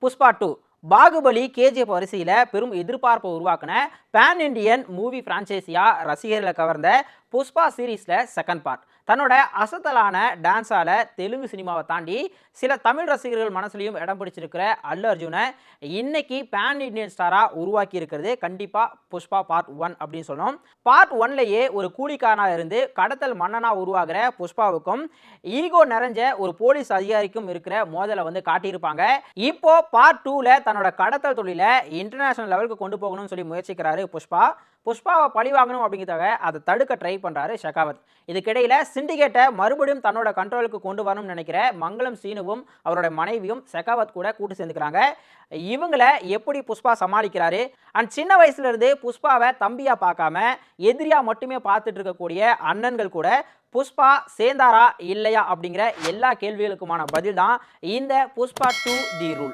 Pushpa 2 Baahubali KGF வரிசையில் பெரும் எதிர்பார்ப்பை உருவாக்கின பேன் இண்டியன் மூவி பிரான்ச்சைஸியா ரசிகர்களை கவர்ந்த புஷ்பா சீரீஸில் செகண்ட் பார்ட் தன்னோட அசத்தலான டான்ஸால தெலுங்கு சினிமாவை தாண்டி சில தமிழ் ரசிகர்கள் மனசுலையும் இடம் பிடிச்சிருக்கிற அல்லு அர்ஜுனை இன்னைக்கு பேன் இண்டியன் ஸ்டாராக உருவாக்கி இருக்கிறது கண்டிப்பாக புஷ்பா பார்ட் 1 அப்படின்னு சொல்லணும். பார்ட் 1லேயே ஒரு கூலிக்காரனாக இருந்து கடத்தல் மன்னனாக உருவாகிற புஷ்பாவுக்கும் ஈகோ நிறைஞ்ச ஒரு போலீஸ் அதிகாரிக்கும் இருக்கிற மோதலை காட்டியிருப்பாங்க. இப்போ பார்ட் 2ல தன்னோட கடத்தல் தொழிலை இன்டர்நேஷனல் லெவலுக்கு கொண்டு போகணும்னு சொல்லி முயற்சிக்கிறாரு புஷ்பாவை பழி வாங்கணும் அப்படிங்கிறத அதை தடுக்க ட்ரை பண்ணுறாரு ஷெகாவத். இதுக்கிடையில் சிண்டிகேட்டை மறுபடியும் தன்னோட கண்ட்ரோலுக்கு கொண்டு வரணும்னு நினைக்கிற மங்களம் சீனுவும் அவரோட மனைவியும் ஷெகாவத் கூட கூட்டு சேர்ந்துக்கிறாங்க. இவங்களை எப்படி புஷ்பா சமாளிக்கிறாரு அண்ட் சின்ன வயசுல இருந்து புஷ்பாவை தம்பியா பார்க்காம எதிரியா மட்டுமே பார்த்துட்டு இருக்கக்கூடிய அண்ணன்கள் கூட புஷ்பா சேர்ந்தாரா இல்லையா அப்படிங்கிற எல்லா கேள்விகளுக்குமான பதில் தான் இந்த புஷ்பா 2 தி ரூல்.